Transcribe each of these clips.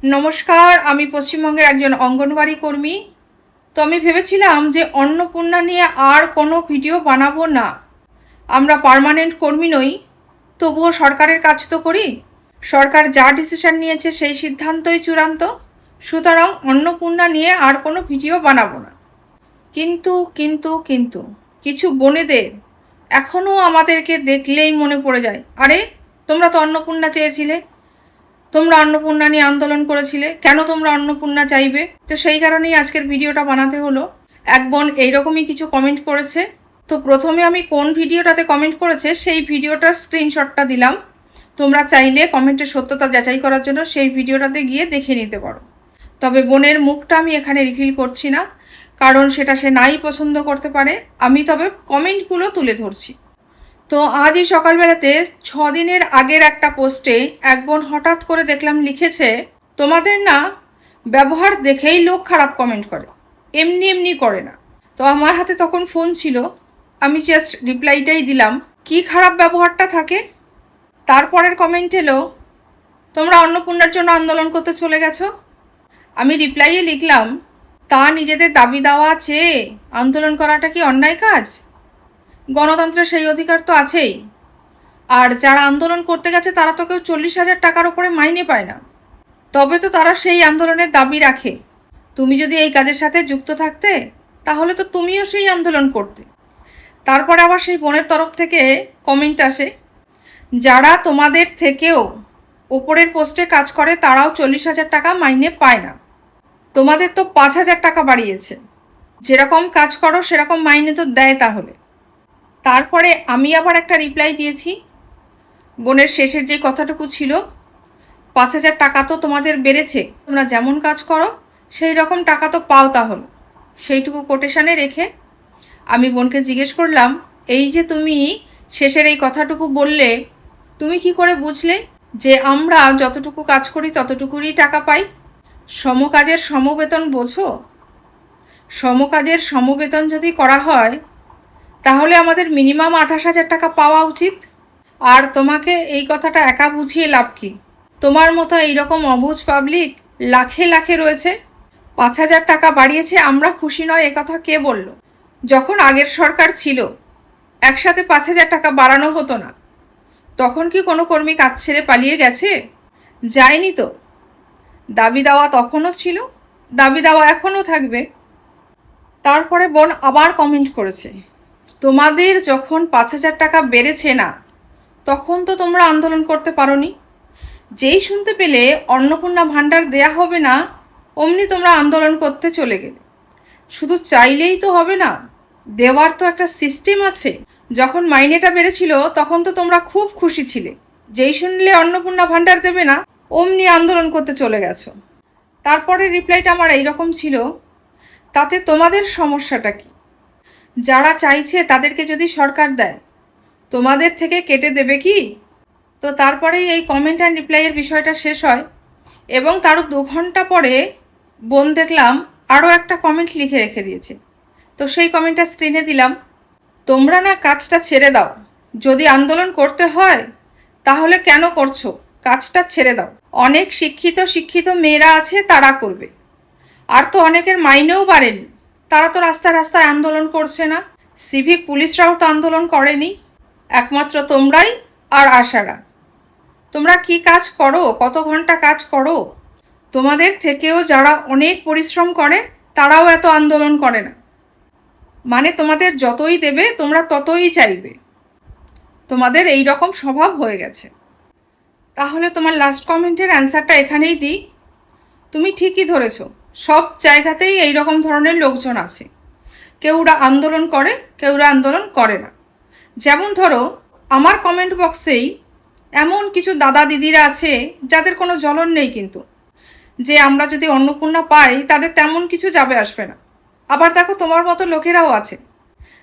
নমস্কার, আমি পশ্চিমবঙ্গের একজন অঙ্গনওয়াড়ি কর্মী। তো আমি ভেবেছিলাম যে অন্নপূর্ণা নিয়ে আর কোনো ভিডিও বানাবো না। আমরা পার্মানেন্ট কর্মী নই, তবুও সরকারের কাজ তো করি। সরকার যা ডিসিশন নিয়েছে সেই সিদ্ধান্তই চূড়ান্ত, সুতরাং অন্নপূর্ণা নিয়ে আর কোনো ভিডিও বানাবো না। কিন্তু কিছু বোনেদের এখনও আমাদেরকে দেখলেই মনে পড়ে যায়, আরে তোমরা তো অন্নপূর্ণা চেয়েছিলে, তোমরা অন্নপূর্ণা নিয়ে আন্দোলন করেছিলে, কেন তোমরা অন্নপূর্ণা চাইবে? তো সেই কারণেই আজকের ভিডিওটা বানাতে হলো। এক বোন এইরকমই কিছু কমেন্ট করেছে। তো প্রথমে আমি কোন ভিডিওটাতে কমেন্ট করেছে সেই ভিডিওটার স্ক্রিনশটটা দিলাম। তোমরা চাইলে কমেন্টের সত্যতা যাচাই করার জন্য সেই ভিডিওটাতে গিয়ে দেখে নিতে পারো। তবে বোনের মুখটা আমি এখানে রিভিল করছি না, কারণ সেটা সে নাই পছন্দ করতে পারে। আমি তবে কমেন্টগুলো তুলে ধরছি। তো আজই সকালবেলাতে 6 দিনের আগের একটা পোস্টে এক বোন হঠাৎ করে দেখলাম লিখেছে, তোমাদের না ব্যবহার দেখেই লোক খারাপ কমেন্ট করে, এমনি এমনি করে না। তো আমার হাতে তখন ফোন ছিল, আমি জাস্ট রিপ্লাইটাই দিলাম, কি খারাপ ব্যবহারটা থাকে? তারপরের কমেন্ট এলো, তোমরা অন্নপূর্ণার জন্য আন্দোলন করতে চলে গেছো। আমি রিপ্লাইয়ে লিখলাম, তা নিজেদের দাবি দাওয়া চেয়ে আন্দোলন করাটা কি অন্যায় কাজ? গণতন্ত্রের সেই অধিকার তো আছেই। আর যারা আন্দোলন করতে গেছে তারা তো কেউ 40,000 টাকার ওপরে মাইনে পায় না, তবে তো তারা সেই আন্দোলনের দাবি রাখে। তুমি যদি এই কাজের সাথে যুক্ত থাকতে, তাহলে তো তুমিও সেই আন্দোলন করতে। তারপরে আবার সেই বোনের তরফ থেকে কমেন্ট আসে, যারা তোমাদের থেকেও ওপরের পোস্টে কাজ করে তারাও 40,000 টাকা মাইনে পায় না, তোমাদের তো 5,000 টাকা বাড়িয়েছে, যেরকম কাজ করো সেরকম মাইনে তো দেয় তাহলে। তারপরে আমি আবার একটা রিপ্লাই দিয়েছি, বোনের শেষের যে কথাটুকু ছিল, 5,000 টাকা তো তোমাদের বেড়েছে, তোমরা যেমন কাজ করো সেই রকম টাকা তো পাও, তাহলে সেইটুকু কোটেশানে রেখে আমি বোনকে জিজ্ঞেস করলাম, এই যে তুমি শেষের এই কথাটুকু বললে, তুমি কি করে বুঝলে যে আমরা যতটুকু কাজ করি ততটুকুরই টাকা পাই? সমকাজের সমবেতন বোঝো? সমকাজের সমবেতন যদি করা হয় তাহলে আমাদের মিনিমাম 28,000 টাকা পাওয়া উচিত। আর তোমাকে এই কথাটা একা বুঝিয়ে লাভ কি? তোমার মতো এইরকম অবুঝ পাবলিক লাখে লাখে রয়েছে। 5,000 টাকা বাড়িয়েছে আমরা খুশি নয় এ কথা কে বলল? যখন আগের সরকার ছিল একসাথে 5,000 টাকা বাড়ানো হতো না, তখন কি কোনো কর্মী কাজ ছেড়ে পালিয়ে গেছে? যায়নি তো। দাবি দাওয়া তখনও ছিল, দাবি দাওয়া এখনও থাকবে। তারপরে বোন আবার কমেন্ট করেছে, তোমাদের যখন 5,000 টাকা বেড়েছে না, তখন তো তোমরা আন্দোলন করতে পারোনি। যেই শুনতে পেলে অন্নপূর্ণা ভাণ্ডার দেয়া হবে না, অমনি তোমরা আন্দোলন করতে চলে গেলে। শুধু চাইলেই তো হবে না, দেওয়ার তো একটা সিস্টেম আছে। যখন মাইনেটা বেড়েছিল তখন তো তোমরা খুব খুশি ছিলে, যেই শুনলে অন্নপূর্ণা ভাণ্ডার দেবে না অমনি আন্দোলন করতে চলে গেছো। তারপরে রিপ্লাইটা আমার এইরকম ছিল, তাতে তোমাদের সমস্যাটা কি? যারা চাইছে তাদেরকে যদি সরকার দেয়, তোমাদের থেকে কেটে দেবে কি? তো তারপরেই এই কমেন্ট অ্যান্ড রিপ্লাইয়ের বিষয়টা শেষ হয়, এবং তারও 2 ঘন্টা পরে বোন দেখলাম আরও একটা কমেন্ট লিখে রেখে দিয়েছে। তো সেই কমেন্টটা স্ক্রিনে দিলাম, তোমরা না কাজটা ছেড়ে দাও, যদি আন্দোলন করতে হয় তাহলে কেন করছো, কাজটা ছেড়ে দাও। অনেক শিক্ষিত মেয়েরা আছে, তারা করবে। আর তো অনেকের মাইনেও বাড়েনি, তারা তো রাস্তায় রাস্তায় আন্দোলন করছে না। সিভিক পুলিশরাও তো আন্দোলন করেনি, একমাত্র তোমরাই আর আশারা। তোমরা কি কাজ করো, কত ঘন্টা কাজ করো? তোমাদের থেকেও যারা অনেক পরিশ্রম করে তারাও এত আন্দোলন করে না। মানে তোমাদের যতই দেবে তোমরা ততই চাইবে, তোমাদের এই রকম স্বভাব হয়ে গেছে। তাহলে তোমার লাস্ট কমেন্টের অ্যান্সারটা এখানেই দিই, তুমি ঠিকই ধরেছো, সব জায়গাতেই এই রকম ধরনের লোকজন আছে। কেউরা আন্দোলন করে, কেউরা আন্দোলন করে না। যেমন ধরো, আমার কমেন্ট বক্সেই এমন কিছু দাদা দিদিরা আছে যাদের কোনো জ্বলন নেই, কিন্তু যে আমরা যদি অন্নপূর্ণা পাই তাদের তেমন কিছু যাবে আসবে না। আবার দেখো, তোমার মতো লোকেরাও আছে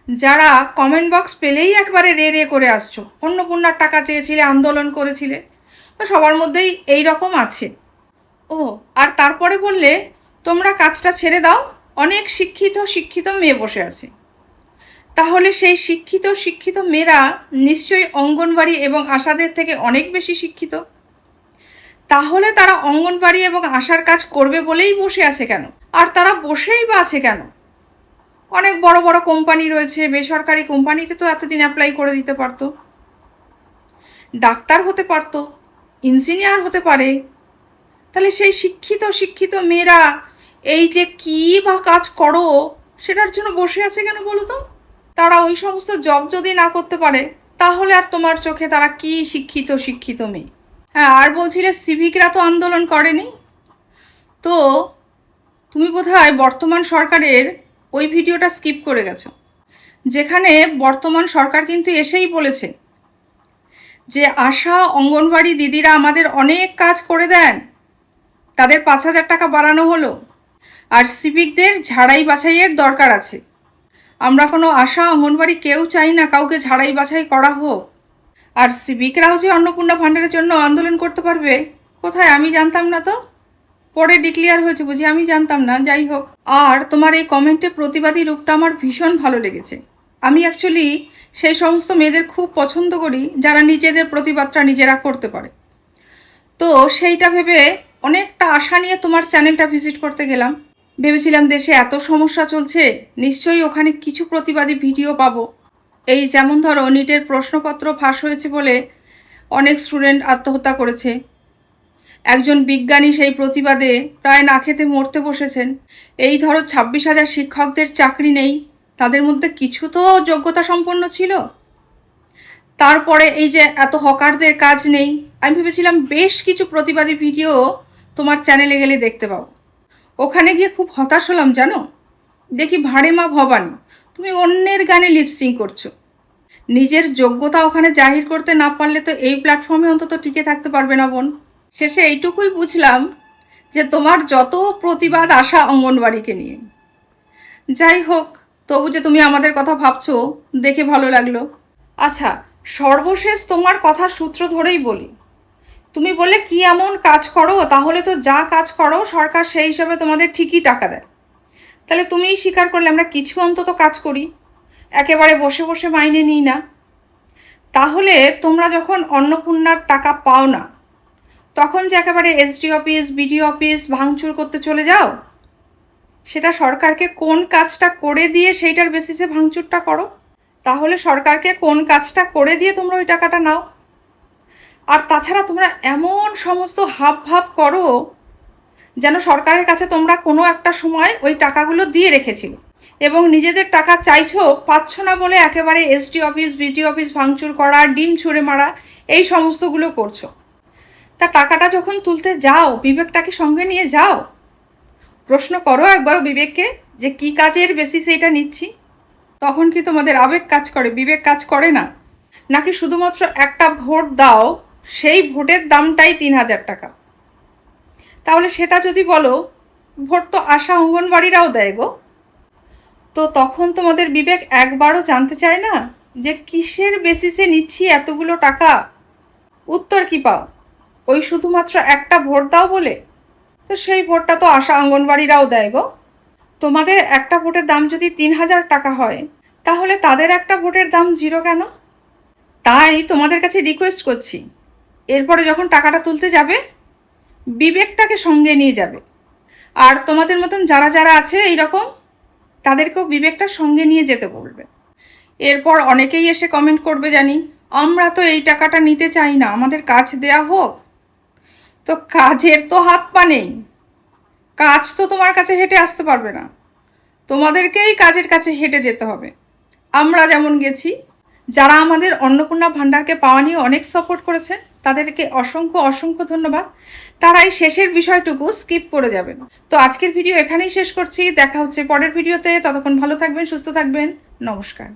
যারা কমেন্ট বক্স পেলেই একবারে রে রে করে আসছো, অন্নপূর্ণার টাকা চেয়েছিলে, আন্দোলন করেছিলে। তো সবার মধ্যেই এই রকম আছে। ও, আর তারপরে বললে তোমরা কাজটা ছেড়ে দাও, অনেক শিক্ষিত মেয়ে বসে আছে। তাহলে সেই শিক্ষিত মেয়েরা নিশ্চয়ই অঙ্গনওয়াড়ি এবং আশাদের থেকে অনেক বেশি শিক্ষিত। তাহলে তারা অঙ্গনবাড়ি এবং আশার কাজ করবে বলেই বসে আছে কেন? আর তারা বসেই বা আছে কেন? অনেক বড় বড় কোম্পানি রয়েছে, বেসরকারি কোম্পানিতে তো এতদিন অ্যাপ্লাই করে দিতে পারতো, ডাক্তার হতে পারতো, ইঞ্জিনিয়ার হতে পারে। তাহলে সেই শিক্ষিত মেয়েরা এই যে কী বা কাজ করো সেটার জন্য বসে আছে কেন বলো তো? তারা ওই সমস্ত জব যদি না করতে পারে তাহলে আর তোমার চোখে তারা কি শিক্ষিত মেয়ে? হ্যাঁ, আর বলছিলে সিভিকরা তো আন্দোলন করেনি, তো তুমি বোধহয় বর্তমান সরকারের ওই ভিডিওটা স্কিপ করে গেছো, যেখানে বর্তমান সরকার কিন্তু এসেই বলেছে যে আশা অঙ্গনবাড়ি দিদিরা আমাদের অনেক কাজ করে দেন, তাদের 5,000 টাকা বাড়ানো হলো, আর সিভিকদের ঝাড়াই বাছাইয়ের দরকার আছে। আমরা কোনো আশা অঙ্গনবাড়ি কেউ চাই না কাউকে ঝাড়াই বাছাই করা হোক। আর সিভিকরাও যে অন্নপূর্ণা ভাণ্ডারের জন্য আন্দোলন করতে পারবে, কোথায়? আমি জানতাম না তো, পরে ডিক্লেয়ার হয়েছে বুঝি, আমি জানতাম না। যাই হোক, আর তোমার এই কমেন্টে প্রতিবাদী রূপটা আমার ভীষণ ভালো লেগেছে। আমি অ্যাকচুয়ালি সেই সমস্ত মেয়েদের খুব পছন্দ করি যারা নিজেদের প্রতিবাদটা নিজেরা করতে পারে। তো সেইটা ভেবে অনেকটা আশা নিয়ে তোমার চ্যানেলটা ভিজিট করতে গেলাম। ভেবেছিলাম দেশে এত সমস্যা চলছে, নিশ্চয়ই ওখানে কিছু প্রতিবাদী ভিডিও পাবো। এই যেমন ধরো নিটের প্রশ্নপত্র ফাঁস হয়েছে বলে অনেক স্টুডেন্ট আত্মহত্যা করেছে, একজন বিজ্ঞানী সেই প্রতিবাদে প্রায় না খেতে মরতে বসেছেন। এই ধরো 26,000 শিক্ষকদের চাকরি নেই, তাদের মধ্যে কিছু তো যোগ্যতা সম্পন্ন ছিল। তারপরে এই যে এত হকারদের কাজ নেই। আমি ভেবেছিলাম বেশ কিছু প্রতিবাদী ভিডিও তোমার চ্যানেলে গেলে দেখতে পাবো। ওখানে গিয়ে খুব হতাশ হলাম জানো। দেখি ভাড়ে মা ভবানী, তুমি অন্যের গানে লিপসিং করছো। নিজের যোগ্যতা ওখানে জাহির করতে না পারলে তো এই প্ল্যাটফর্মে অন্তত টিকে থাকতে পারবে না বোন। শেষে এইটুকুই বুঝলাম যে তোমার যত প্রতিবাদ আশা অঙ্গনবাড়িকে নিয়ে। যাই হোক, তবু যে তুমি আমাদের কথা ভাবছো দেখে ভালো লাগলো। আচ্ছা, সর্বশেষ তোমার কথা সূত্র ধরেই বলি, তুমি বললে কি এমন কাজ করো, তাহলে তো যা কাজ করো সরকার সেই হিসাবে তোমাদের ঠিকই টাকা দেয়। তাহলে তুমিই স্বীকার করলে আমরা কিছু অন্তত কাজ করি, একেবারে বসে বসে মাইনে নিই না। তাহলে তোমরা যখন অন্নপূর্ণার টাকা পাও না, তখন যে একেবারে এসডি অফিস বিডিও অফিস ভাঙচুর করতে চলে যাও, সেটা সরকারকে কোন কাজটা করে দিয়ে সেইটার বেসিসে ভাঙচুরটা করো? তাহলে সরকারকে কোন কাজটা করে দিয়ে তোমরা ওই টাকাটা নাও? আর তাছাড়া তোমরা এমন সমস্ত হাবভাব করো যেন সরকারের কাছে তোমরা কোনো একটা সময় ওই টাকাগুলো দিয়ে রেখেছিলে, এবং নিজেদের টাকা চাইছো, পাচ্ছ না বলে একেবারে এসডি অফিস বিডিও অফিস ভাঙচুর করা, ডিম ছুঁড়ে মারা, এই সমস্তগুলো করছো। তা টাকাটা যখন তুলতে যাও, বিবেকটাকে সঙ্গে নিয়ে যাও। প্রশ্ন করো একবার বিবেককে যে কি কাজের বেসিসে এটা নিচ্ছি। তখন কি তোমাদের আবেগ কাজ করে, বিবেক কাজ করে না? নাকি শুধুমাত্র একটা ভোট দাও, সেই ভোটের দামটাই 3,000 টাকা? তাহলে সেটা যদি বলো, ভোট তো আশা অঙ্গনবাড়িরাও দেয় গো। তো তখন তোমাদের বিবেক একবারও জানতে চায় না যে কিসের বেসিসে নিচ্ছি এতগুলো টাকা? উত্তর কি পাও? ওই শুধুমাত্র একটা ভোট দাও বলে। তো সেই ভোটটা তো আশা অঙ্গনবাড়িরাও দেয় গো। তোমাদের একটা ভোটের দাম যদি 3,000 টাকা হয়, তাহলে তাদের একটা ভোটের দাম 0 কেন? তাই তোমাদের কাছে রিকোয়েস্ট করছি, এরপরে যখন টাকাটা তুলতে যাবে, বিবেকটাকে সঙ্গে নিয়ে যাবে। আর তোমাদের মতন যারা যারা আছে এইরকম, তাদেরকেও বিবেকটা সঙ্গে নিয়ে যেতে বলবে। এরপর অনেকেই এসে কমেন্ট করবে জানি, আমরা তো এই টাকাটা নিতে চাই না, আমাদের কাজ দেয়া হোক। তো কাজের তো হাত পা নেই, কাজ তো তোমার কাছে হেঁটে আসতে পারবে না, তোমাদেরকেই কাজের কাছে হেঁটে যেতে হবে। আমরা যেমন গেছি, যারা আমাদের অন্নপূর্ণা ভাণ্ডারকে পাওয়া নিয়ে অনেক সাপোর্ট করেছে, তাদেরকে অসংখ্য ধন্যবাদ। তারা এই শেষের বিষয়টুকু স্কিপ করে যাবেন। তো আজকের ভিডিও এখানেই শেষ করছি, দেখা হচ্ছে পরের ভিডিওতে। ততক্ষণ ভালো থাকবেন, সুস্থ থাকবেন, নমস্কার।